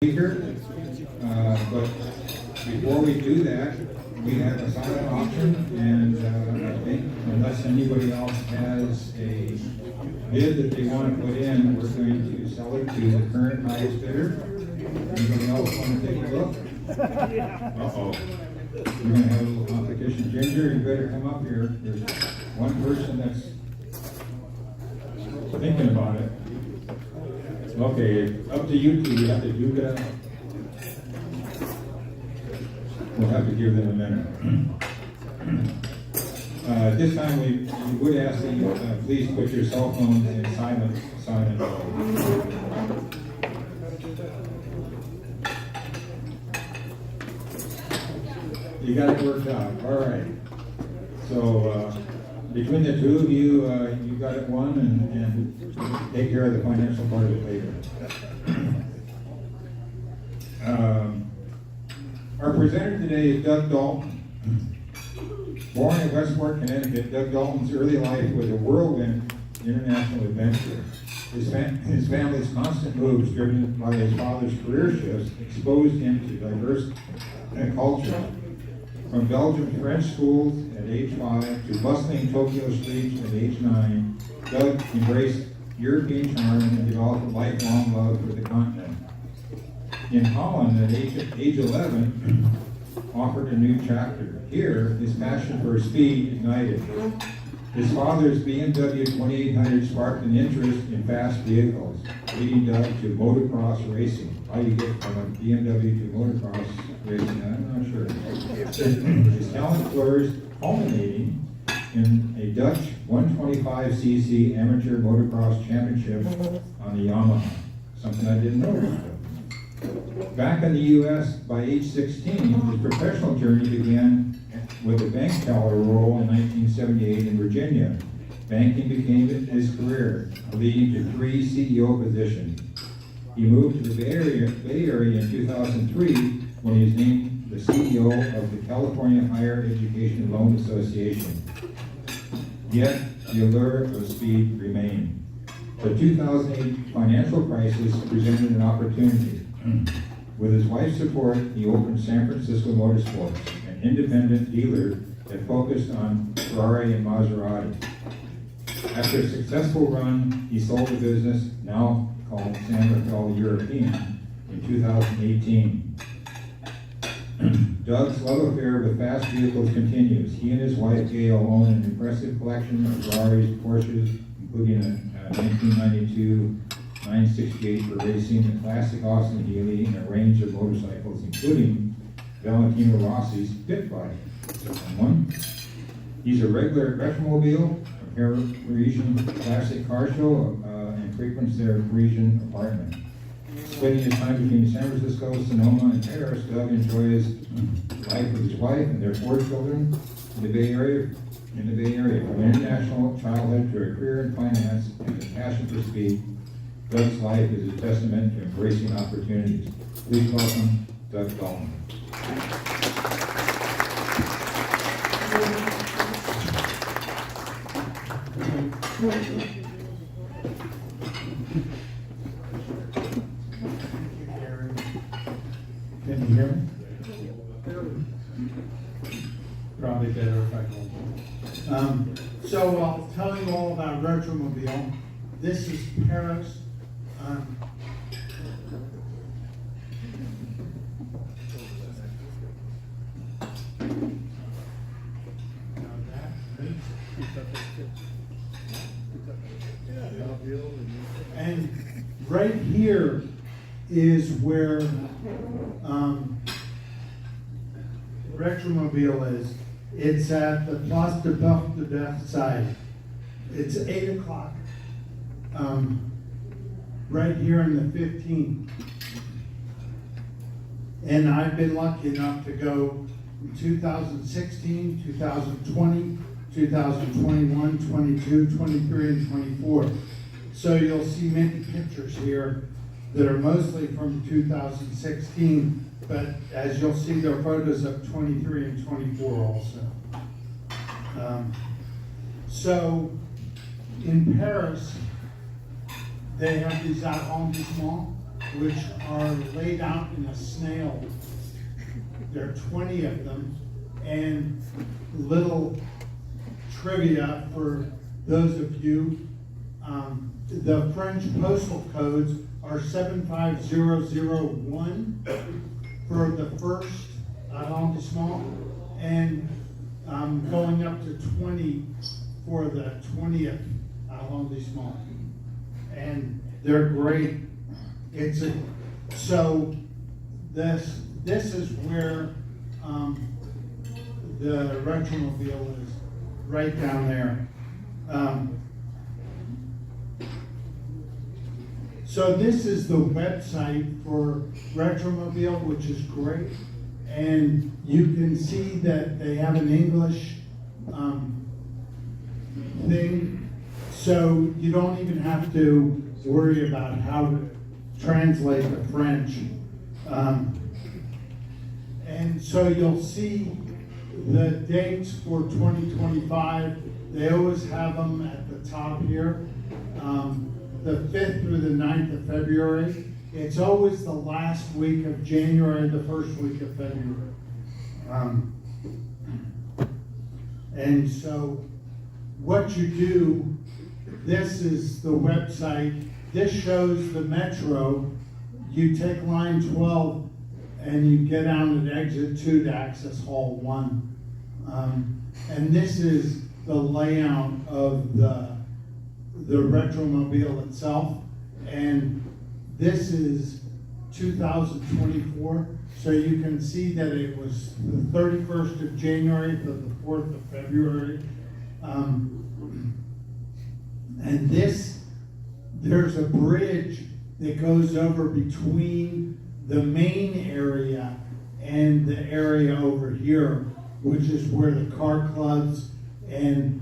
speaker, but before we do that, we have a silent auction, and I think unless anybody else has a bid that they want to put in, we're going to sell it to the current highest bidder. Anybody else want to take a look? Uh-oh. We're going to have a little competition. Ginger, you better come up here. There's one person that's thinking about it. Okay, up to you two. You have to do that. We'll have to give them a minute. This time we would ask that you please put your cell phones in silent mode. You got it worked out. All right. So between the two of you, you got it won, and take care of the financial part of it later. Our presenter today is Doug Dolton. Born in Westport, Connecticut, Doug Dalton's early life was a whirlwind international adventure. His family's constant moves, driven by his father's career shifts, exposed him to diverse cultures. From Belgian French schools at age 5 to bustling Tokyo streets at age 9, Doug embraced European charm and developed a lifelong love for the continent. In Holland, at age 11, offered a new chapter. Here, his passion for speed ignited. His father's BMW 2800 sparked an interest in fast vehicles, leading Doug to motocross racing. How do you get from a BMW to motocross racing? I'm not sure. His talent flourished, culminating in a Dutch 125cc amateur motocross championship on the Yamaha, something I didn't know about. Back in the U.S., by age 16, his professional journey began with a bank teller role in 1978 in Virginia. Banking became his career, leading to 3 CEO positions. He moved to the Bay Area in 2003 when he was named the CEO of the California Higher Education Loan Association. Yet, the allure of speed remained. The 2008 financial crisis presented an opportunity. With his wife's support, he opened San Francisco Motorsports, an independent dealer that focused on Ferrari and Maserati. After a successful run, he sold the business, now called San Rafael European, in 2018. Doug's love affair with fast vehicles continues. He and his wife Gail own an impressive collection of Ferraris, Porsches, including a 1992 968 for racing, a classic Austin Healey, and a range of motorcycles, including Valentino Rossi's pit bike. He's a regular at Retromobile, a Parisian classic car show, and frequents their Parisian apartment. Spending his time between San Francisco, Sonoma, and Paris, Doug enjoys life with his wife and their 4 children in the Bay Area. From international childhood to a career in finance and a passion for speed, Doug's life is a testament to embracing opportunities. Please welcome Doug Dolton. Can you hear me? Probably better if I go. So I'll tell you all about Retromobile. This is Paris. And right here is where Retromobile is. It's at the Place de Porte de Versailles. It's 8 o'clock. Right here in the 15th. And I've been lucky enough to go in 2016, 2020, 2021, 22, 23, and 24. So you'll see many pictures here that are mostly from 2016, but as you'll see, there are photos of 23 and 24 also. So in Paris, they have these arrondissements, which are laid out in a snail. There are 20 of them, and little trivia for those of you. The French postal codes are 75001 for the first arrondissement, and going up to 20 for the 20th arrondissement. And they're great. So this is where the Retromobile is, right down there. So this is the website for Retromobile, which is great. And you can see that they have an English thing. So you don't even have to worry about how to translate the French. And so you'll see the dates for 2025. They always have them at the top here. The 5th through the 9th of February. It's always the last week of January, the first week of February. And so what you do, this is the website. This shows the metro. You take line 12 and you get down at exit 2 to access hall 1. And this is the layout of the Retromobile itself. And this is 2024. So you can see that it was the 31st of January to the 4th of February. And there's a bridge that goes over between the main area and the area over here, which is where the car clubs and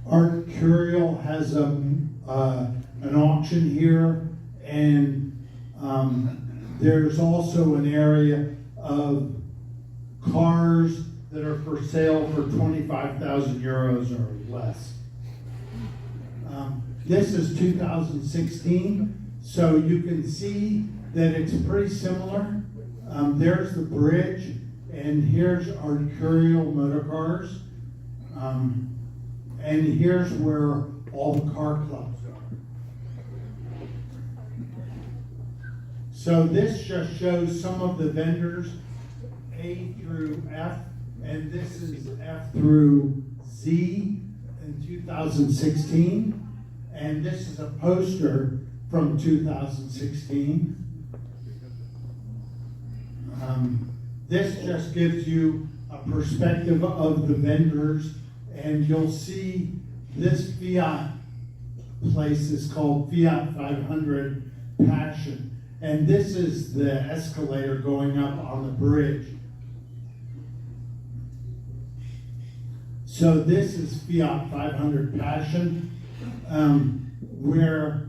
Art Curial has an auction here, and there's also an area of cars that are for sale for 25,000 euros or less. This is 2016, so you can see that it's pretty similar. There's the bridge, and here's our Curial motor cars. And here's where all the car clubs are. So this just shows some of the vendors, A through F, and this is F through Z in 2016. And this is a poster from 2016. This just gives you a perspective of the vendors, and you'll see this Fiat place is called Fiat 500 Passion. And this is the escalator going up on the bridge. So this is Fiat 500 Passion, where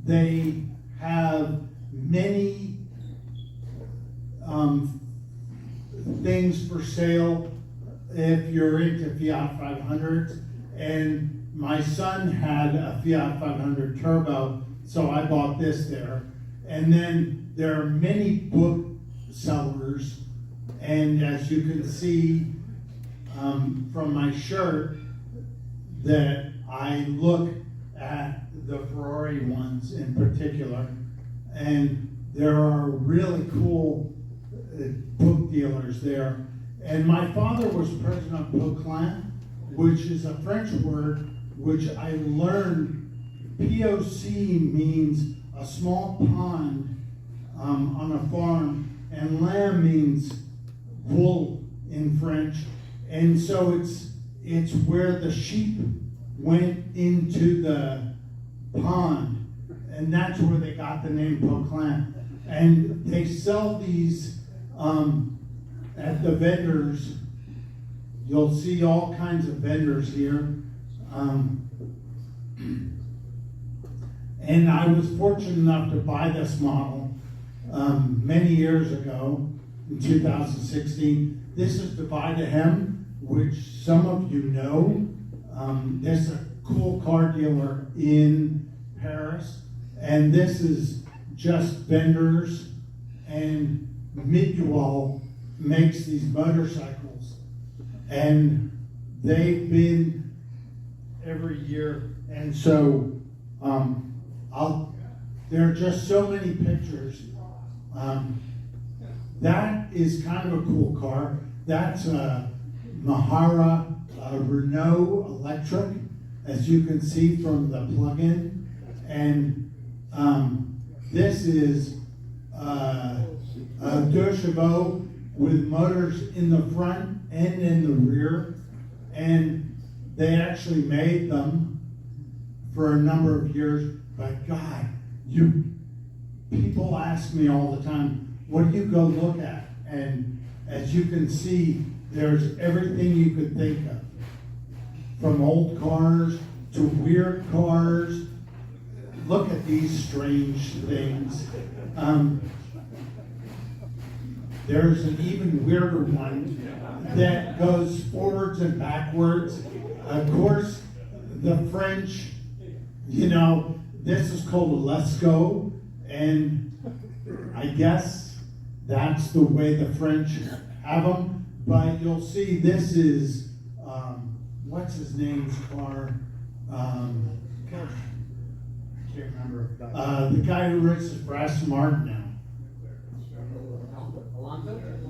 they have many things for sale if you're into Fiat 500s. And my son had a Fiat 500 Turbo, so I bought this there. And then there are many book sellers, and as you can see from my shirt, that I look at the Ferrari ones in particular, and there are really cool book dealers there. And my father was president of Poquelin, which is a French word, which I learned. POC means a small pond on a farm, and lamb means wool in French. And so it's where the sheep went into the pond, and that's where they got the name Poquelin. And they sell these at the vendors. You'll see all kinds of vendors here. And I was fortunate enough to buy this model many years ago, in 2016. This is the Hem, which some of you know. This is a cool car dealer in Paris. And this is just vendors, and Midwell makes these motorcycles. And they've been every year, and so there are just so many pictures. That is kind of a cool car. That's a Mahara Renault Electric, as you can see from the plug-in. And this is a deux chevaux with motors in the front and in the rear. And they actually made them for a number of years. But God, people ask me all the time, what do you go look at? And as you can see, there's everything you could think of. From old cars to weird cars. Look at these strange things. There's an even weirder one that goes forwards and backwards. Of course, the French, this is called a Let's Go, and I guess that's the way the French have them. But you'll see this is, what's his name's car? I can't remember. The guy who rides for Aston Martin now.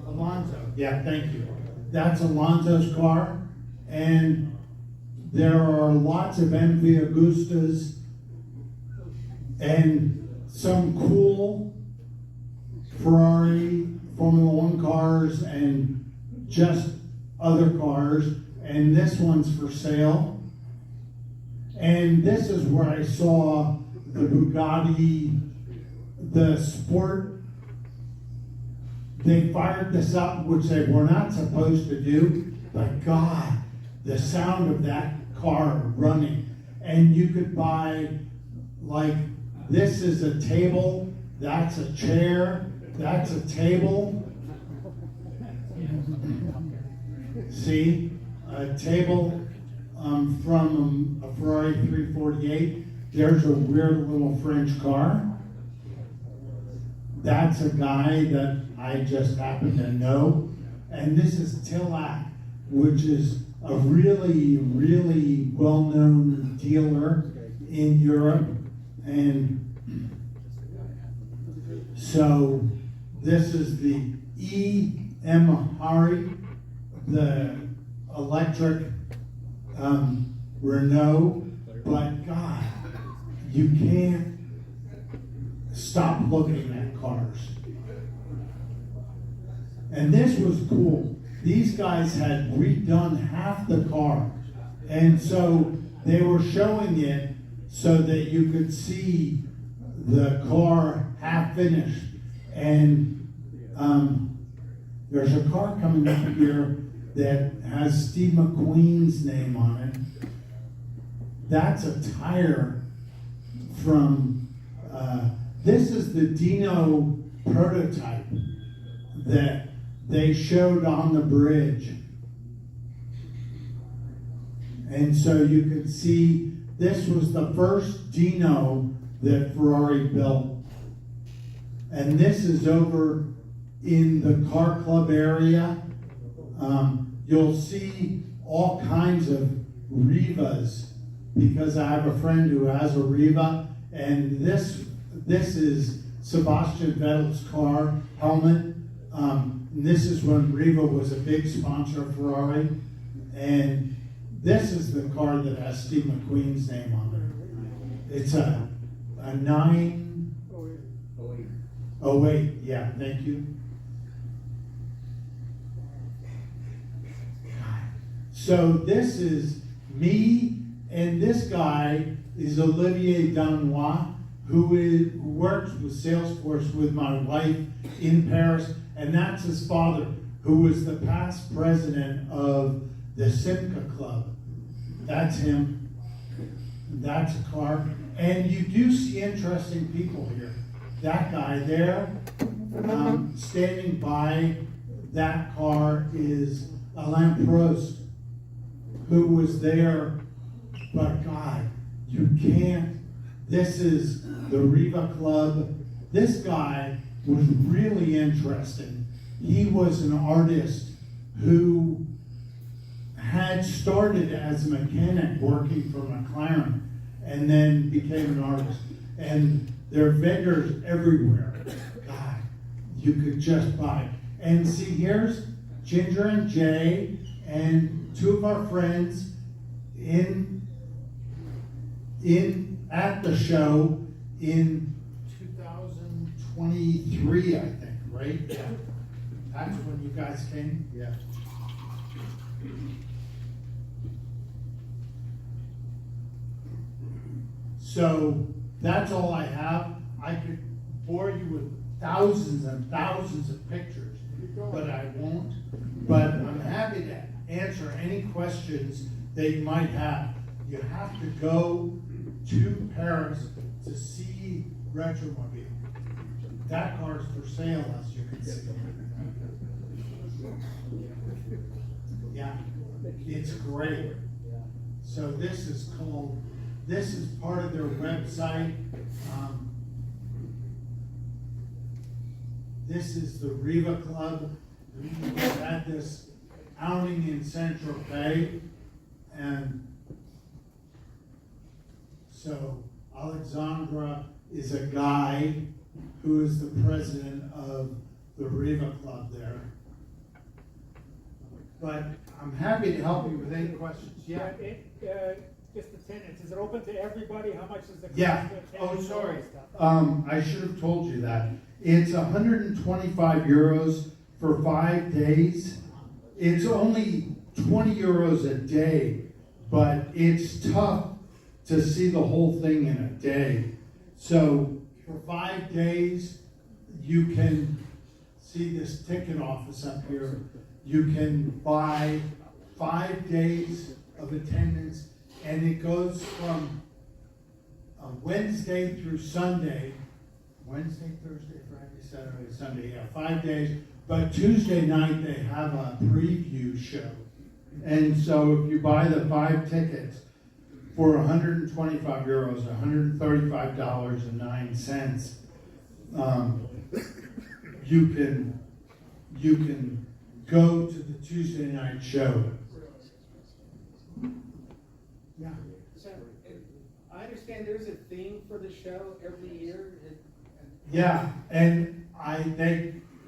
Alonso. Yeah, thank you. That's Alonso's car. And there are lots of MV Agustas and some cool Ferrari Formula One cars and just other cars. And this one's for sale. And this is where I saw the Bugatti, the Sport. They fired this up, which they were not supposed to do, but God, the sound of that car running. And you could buy, like, this is a table, that's a chair, that's a table. See, a table from a Ferrari 348. There's a weird little French car. That's a guy that I just happen to know. And this is Tillac, which is a really, really well-known dealer in Europe. And so this is the E.M. Hari, the electric Renault. But God, you can't stop looking at cars. And this was cool. These guys had redone half the car. And so they were showing it so that you could see the car half finished. And there's a car coming up here that has Steve McQueen's name on it. That's a tire from, this is the Dino prototype that they showed on the bridge. And so you could see this was the first Dino that Ferrari built. And this is over in the car club area. You'll see all kinds of Rivas, because I have a friend who has a Riva, and this is Sebastian Vettel's car helmet. This is when Riva was a big sponsor of Ferrari, and this is the car that has Steve McQueen's name on it. It's a 908. Yeah, thank you. So this is me, and this guy is Olivier Danois, who works with Salesforce with my wife in Paris, and that's his father, who was the past president of the Simca Club. That's him. That's a car. And you do see interesting people here. That guy there, standing by that car, is Alain Prost, who was there. But God, you can't. This is the Riva Club, This guy was really interesting. He was an artist who had started as a mechanic working for McLaren and then became an artist. And there are vendors everywhere. God, you could just buy. And see, here's Ginger and Jay and two of our friends at the show in 2023, I think, right? Yeah. That's when you guys came? Yeah. So that's all I have. I could bore you with thousands and thousands of pictures, but I won't. But I'm happy to answer any questions that you might have. You have to go to Paris to see Retromobile. That car's for sale, as you can see. Yeah, it's great. So this is part of their website. This is the Riva Club. We had this outing in Central Bay, and so Alexandra is a guy who is the president of the Riva Club there. But I'm happy to help you with any questions. Yeah. Just attendance, is it open to everybody? How much is the cost? Yeah. to Oh, attend? sorry. I should have told you that. It's 125 euros for 5 days. It's only 20 euros a day, but it's tough to see the whole thing in a day. So for 5 days, you can see this ticket office up here. You can buy 5 days of attendance, and it goes from Wednesday through Sunday. Wednesday, Thursday, Friday, Saturday, Sunday, yeah, 5 days. But Tuesday night, they have a preview show. And so if you buy the 5 tickets for 125 euros, $135.09, you can go to the Tuesday night show. Yeah. So, I understand there's a theme for the show every year. Yeah, and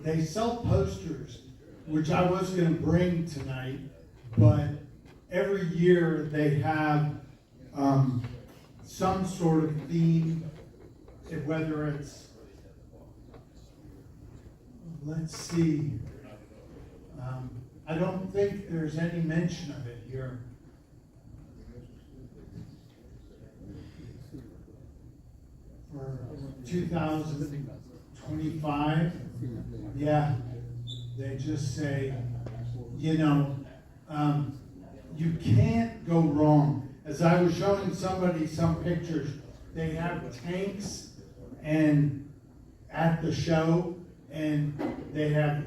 they sell posters, which I was going to bring tonight, but every year they have some sort of theme, whether it's, let's see, I don't think there's any mention of it here. For 2025, yeah, they just say, you can't go wrong. As I was showing somebody some pictures, they have tanks and at the show, and they have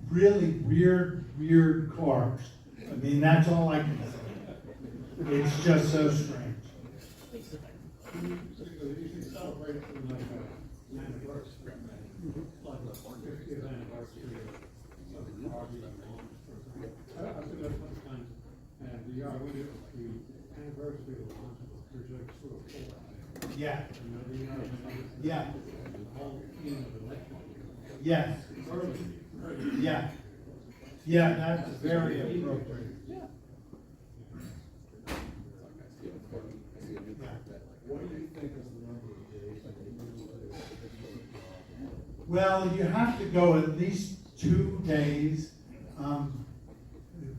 really weird cars. I mean, that's all I can say. It's just so strange. Yeah. Yeah. Yes. Yeah. Yeah, that's very appropriate. What do you think is the number of days? Well, you have to go at least 2 days,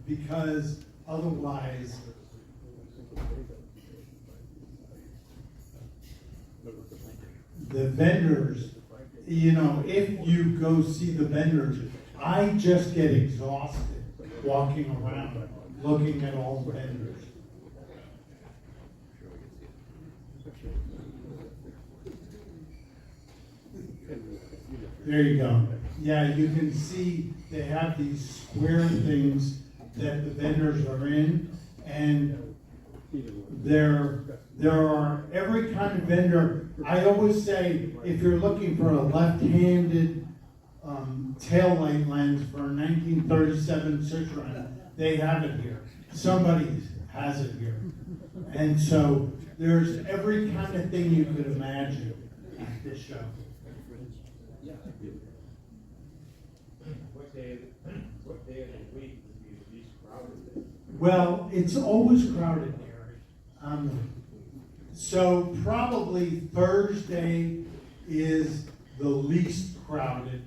because otherwise, the vendors, if you go see the vendors, I just get exhausted walking around, looking at all the vendors. There you go. Yeah, you can see they have these square things that the vendors are in, and There are every kind of vendor. I always say, if you're looking for a left-handed taillight lens for a 1937 Citroen, they have it here. Somebody has it here. And so there's every kind of thing you could imagine at this show. What day of the week would be the least crowded? Well, it's always crowded, Gary. So probably Thursday is the least crowded.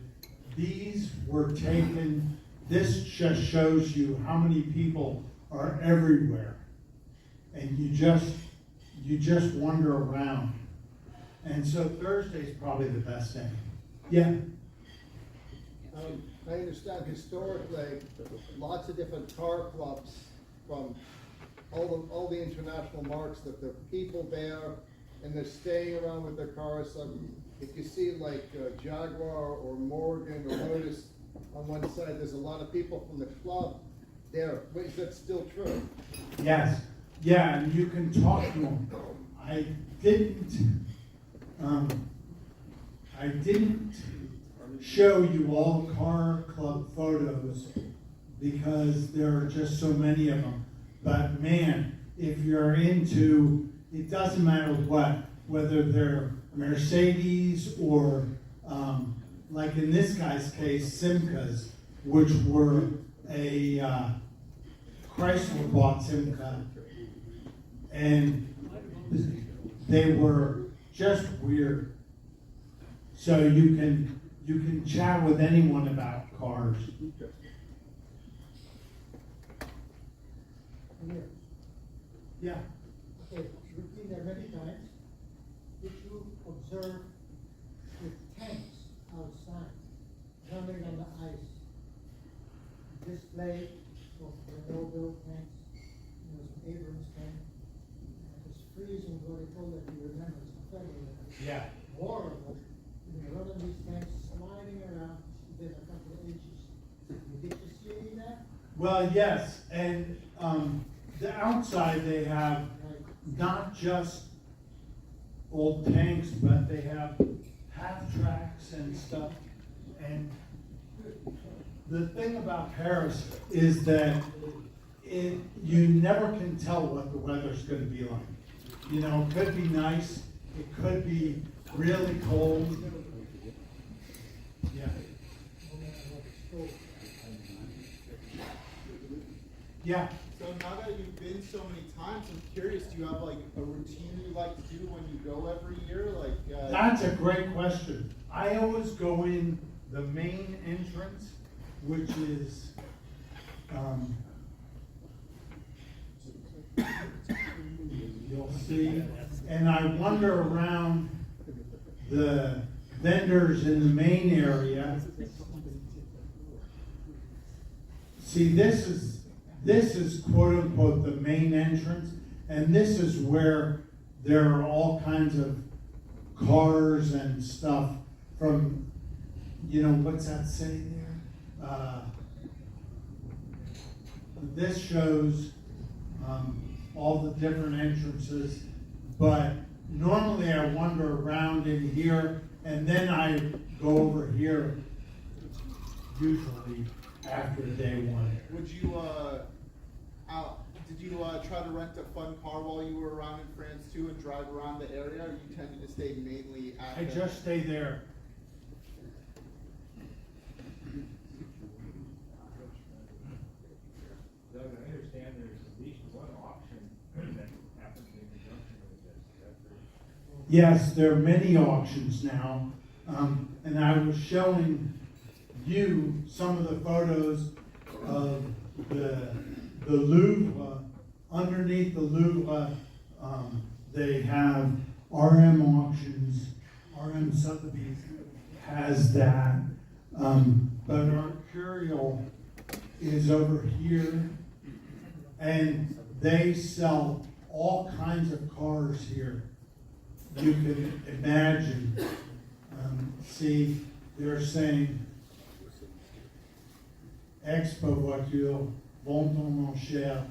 These were taken, this just shows you how many people are everywhere. And you just wander around. And so Thursday's probably the best day. Yeah. I understand historically, lots of different car clubs from all the international marks that the people there, and they're staying around with their cars. If you see like Jaguar or Morgan or Lotus on one side, there's a lot of people from the club there. Wait, is that still true? Yes. Yeah, and you can talk to them. I didn't show you all the car club photos because there are just so many of them. But man, if you're into, it doesn't matter what, whether they're Mercedes or, like in this guy's case, Simcas, which were a Chrysler bought Simca, and they were just weird. So you can chat with anyone about cars. Yeah. Okay, you've been there many times. Did you observe the tanks outside, running on the ice? Display of Retromobile tanks, there was an Abrams tank. It was freezing, what they told if you remember, it's in February. Yeah. Horrible. You know, running these tanks, sliding around within a couple of inches. Did you see any of that? Well, yes, and the outside they have not just old tanks, but they have half tracks and stuff. And the thing about Paris is that you never can tell what the weather's going to be like. You know, it could be nice, it could be really cold. Yeah. Yeah. So now that you've been so many times, I'm curious, do you have like a routine you like to do when you go every year? That's a great question. I always go in the main entrance, which is, you'll see, and I wander around the vendors in the main area. See, this is quote unquote the main entrance, and this is where there are all kinds of cars and stuff from, you know, what's that city there? This shows all the different entrances, but normally I wander around in here, and then I go over here, usually after day one. Would you, did you try to rent a fun car while you were around in France too and drive around the area, or you tended to stay mainly at I just stay there. Doug, I understand there's at least one auction that happens in conjunction with this. Is that true? Yes, there are many auctions now, and I was showing you some of the photos of the Louvre. Underneath the Louvre, they have RM auctions. RM Sotheby's has that, but our Curial is over here, and they sell all kinds of cars here. You can imagine. See, they're saying Expo voiture, bon ton mon cher.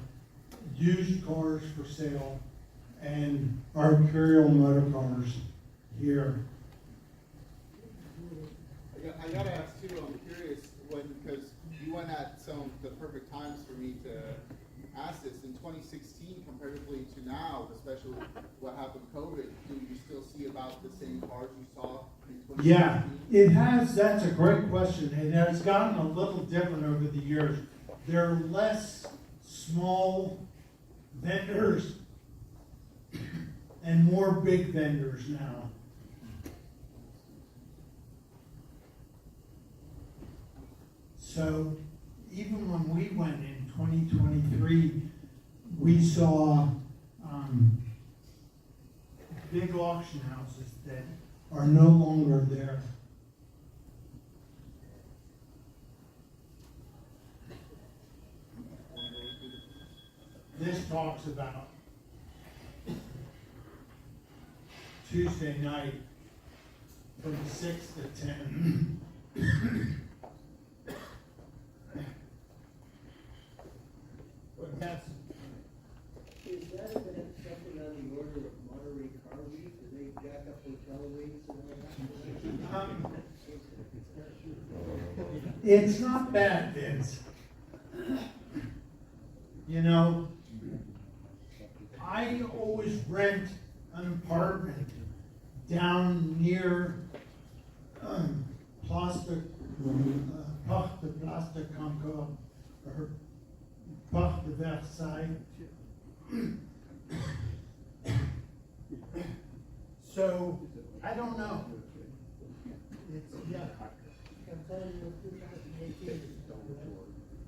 used cars for sale, and arterial motor cars here. I gotta ask too, I'm curious, because you went at the perfect times for me to ask this. In 2016, comparatively to now, especially what happened with COVID, do you still see about the same cars you saw in 2016? Yeah, it has, that's a great question, and it's gotten a little different over the years. There are less small vendors and more big vendors now. So even when we went in 2023, we saw big auction houses that are no longer there. This talks about Tuesday night from 6 to 10. That's, Is that event something on the order of Monterey Car Week? Do they jack up hotel rates and all that? it's not bad, Vince. You know, I always rent an apartment down near Parc de Place de Concorde, or Parc de Versailles. So, I don't know. It's, yeah. I can tell you in 2018, is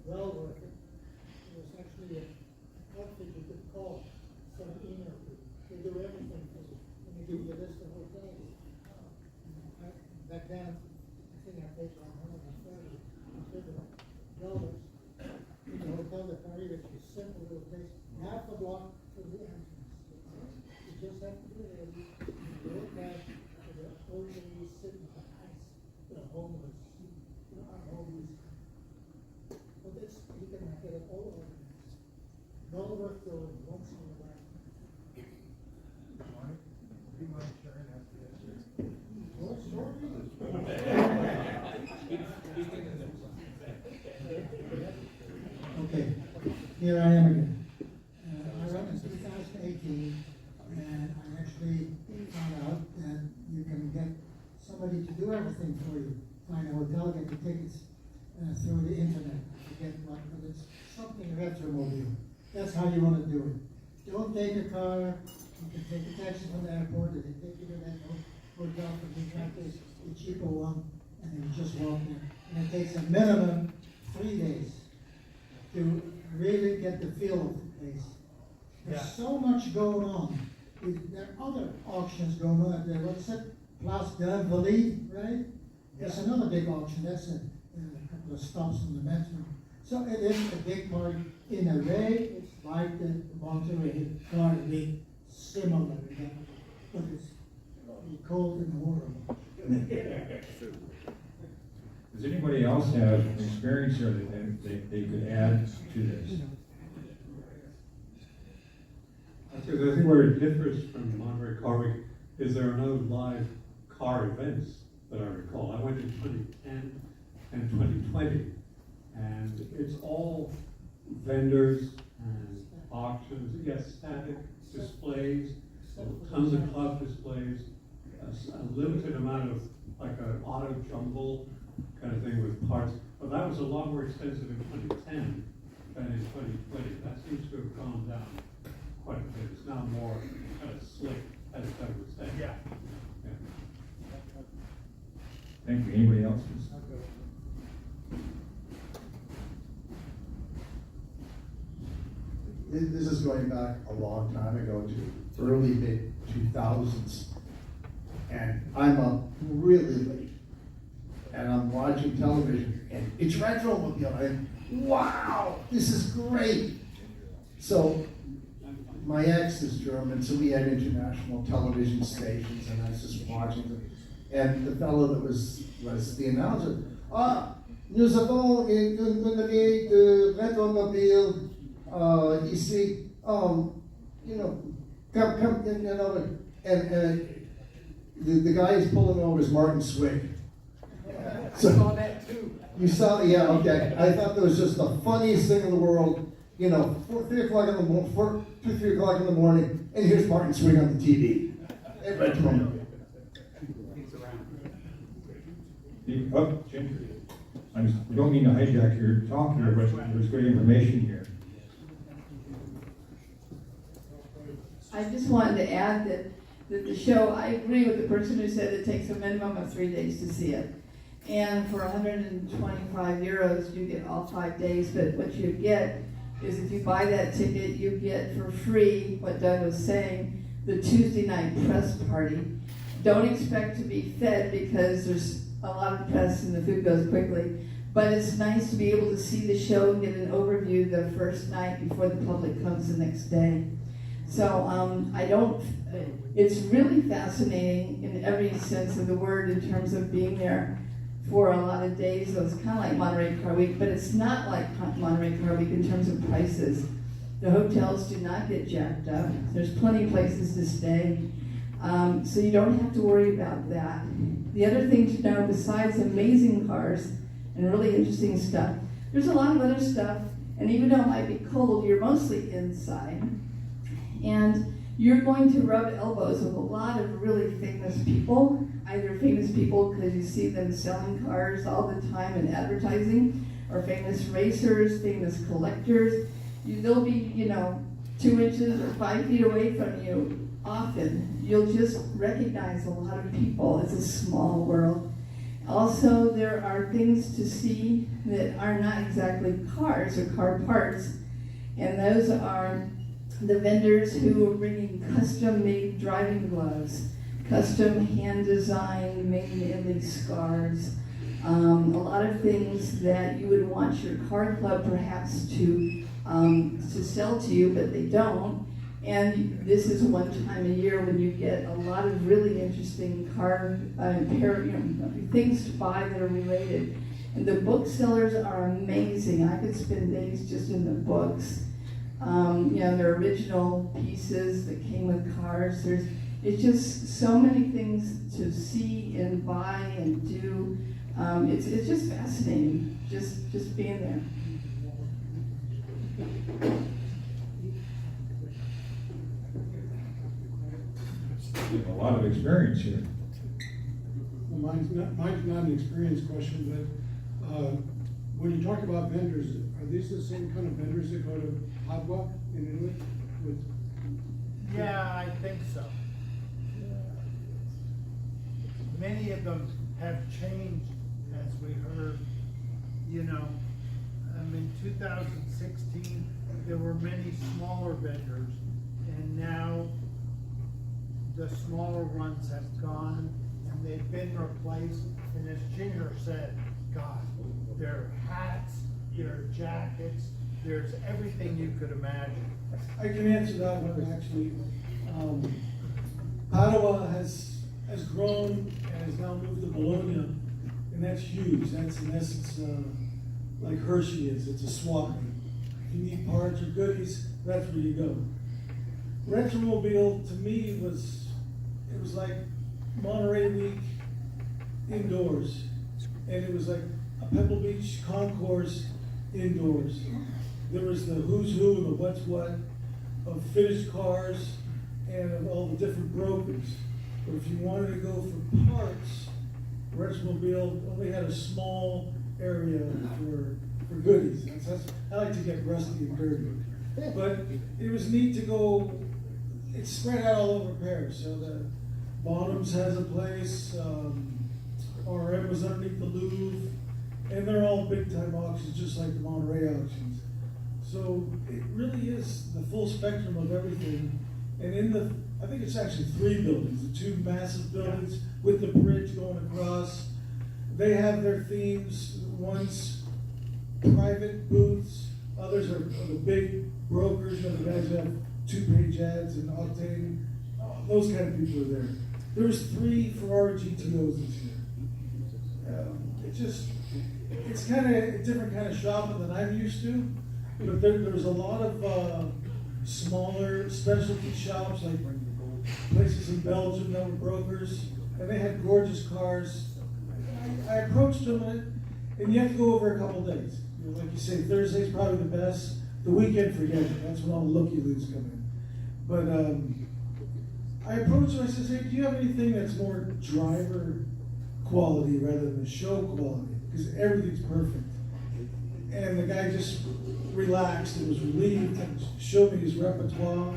well worth it. It was actually a outfit you could call, send email to. They do everything for you, and they give you a list of hotels. Back then, I think I paid $130 in the Hotel de Paris, which is a simple little place, half a block from the entrance. You just have to do it, you go back to the old lady sitting on the ice, the homeless, homeless. But this, you can get it all organized. Well worth going once in a while. Well, okay, here I am again. I went in 2018, and I actually found out that you can get somebody to do everything for you. Find a hotel, get the tickets through the internet. I forget what, but it's something Retromobile. That's how you want to do it. Don't take a car. You can take a taxi from the airport, and they take you to that hotel for the cheaper one, and you just walk there. And it takes a minimum 3 days to really get the feel of the place. There's so much going on. There are other auctions going on. What's it? Place d'Invalide, right? There's another big auction. That's a couple of stops on the metro. So it is a big part. In a way, it's like the Monterey Car Week, similar, but it's cold and horrible. Does anybody else have an experience here that they could add to this? Because I think where it differs from Monterey Car Week is there are no live car events that I recall. I went in 2010 and 2020, and it's all vendors and auctions, yes, static displays, tons of club displays, a limited amount of like an auto jumble kind of thing with parts. But that was a lot more extensive in 2010 than in 2020. That seems to have gone down quite a bit. It's now more kind of slick, as I would say. Yeah. Thank you. Anybody else? This is going back a long time ago to early mid-2000s. And I'm up really late. And I'm watching television, and it's Retromobile. And wow, this is great. So my ex is German, so we had international television stations, and I was just watching them. And the fellow that was the announcer, nous avons une unité de Retromobile ici. you know, come, you know, and the guy he's pulling over is Martin Swig. I saw that too. You saw, yeah, okay. I thought that was just the funniest thing in the world. You know, 3 o'clock in the morning, 2, 3 o'clock in the morning, and here's Martin Swig on the TV. At Retromobile. Jim, we don't mean to hijack your talk here, but there's good information here. I just wanted to add that the show, I agree with the person who said it takes a minimum of 3 days to see it. And for 125 euros, you get all 5 days, but what you get is if you buy that ticket, you get for free, what Doug was saying, the Tuesday night press party. Don't expect to be fed because there's a lot of press and the food goes quickly, but it's nice to be able to see the show and get an overview the first night before the public comes the next day. So it's really fascinating in every sense of the word in terms of being there for a lot of days. So it's kind of like Monterey Car Week, but it's not like Monterey Car Week in terms of prices. The hotels do not get jacked up. There's plenty of places to stay. So you don't have to worry about that. The other thing to know, besides amazing cars and really interesting stuff, there's a lot of other stuff, and even though it might be cold, you're mostly inside. And you're going to rub elbows with a lot of really famous people, either famous people because you see them selling cars all the time in advertising, or famous racers, famous collectors. They'll be, 2 inches or 5 feet away from you often. You'll just recognize a lot of people. It's a small world. Also, there are things to see that are not exactly cars or car parts, and those are the vendors who are bringing custom-made driving gloves, custom hand-designed, made in Italy scarves, a lot of things that you would want your car club perhaps to sell to you, but they don't. And this is one time a year when you get a lot of really interesting car things to buy that are related. And the booksellers are amazing. I could spend days just in the books. They're original pieces that came with cars. It's just so many things to see and buy and do. It's just fascinating, just being there. A lot of experience here. Well, mine's not an experience question, but when you talk about vendors, are these the same kind of vendors that go to Padua in Italy? Yeah, I think so. Many of them have changed, as we heard. In 2016, there were many smaller vendors, and now the smaller ones have gone, and they've been replaced. And as Ginger said, God, there are hats, there are jackets, there's everything you could imagine. I can answer that one actually. Padua has grown and has now moved to Bologna, and that's huge. That's in essence like Hershey is. It's a swap meet. If you need parts or goodies, that's where you go. Retromobile to me was like Monterey Week indoors, and it was like a Pebble Beach concourse indoors. There was the who's who and the what's what of finished cars and of all the different brokers. But if you wanted to go for parts, Retromobile only had a small area for goodies. I like to get rusty and dirty. But it was neat to go, it's spread out all over Paris. So the Bottoms has a place, RM was underneath the Louvre, and they're all big time auctions just like the Monterey auctions. So it really is the full spectrum of everything. And I think it's actually 3 buildings, the 2 massive buildings with the bridge going across. They have their themes. One's private booths, others are the big brokers, the guys who have 2-page ads and Octane. Those kind of people are there. There was 3 Ferrari GTOs this year. It's kind of a different kind of shopping than I'm used to, but there was a lot of smaller specialty shops, like places in Belgium that were brokers, and they had gorgeous cars. I approached them, and you have to go over a couple days. You know, like you say, Thursday's probably the best. The weekend, forget it. That's when all the looky-loos come in. But I approached them, I said, hey, do you have anything that's more driver quality rather than show quality? Because everything's perfect. And the guy just relaxed and was relieved and showed me his repertoire.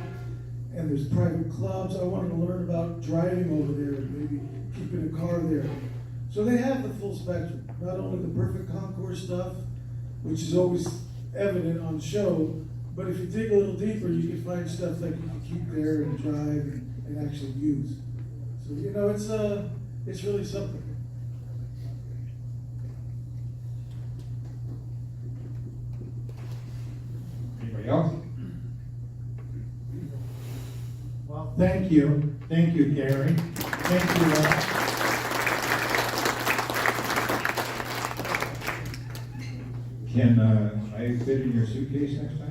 And there's private clubs. I wanted to learn about driving over there and maybe keeping a car there. So they have the full spectrum. Not only the perfect concourse stuff, which is always evident on show, but if you dig a little deeper, you can find stuff that you can keep there and drive and actually use. So, you know, it's really something. Anybody else? Well, thank you, Gary. Thank you. Can I fit in your suitcase next time?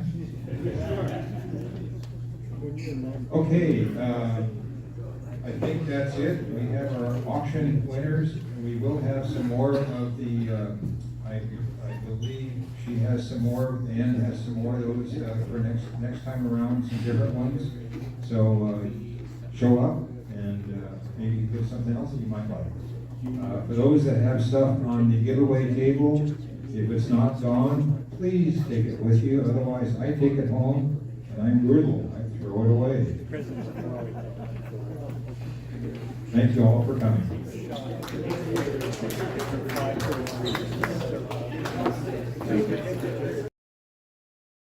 Okay, I think that's it. We have our auction winners. We will have some more of the, I believe she has some more, Ann has some more of those for next time around, some different ones. So show up and maybe get something else that you might like. For those that have stuff on the giveaway table, if it's not gone, please take it with you. Otherwise, I take it home and I'm brutal. I throw it away. Thank you all for coming.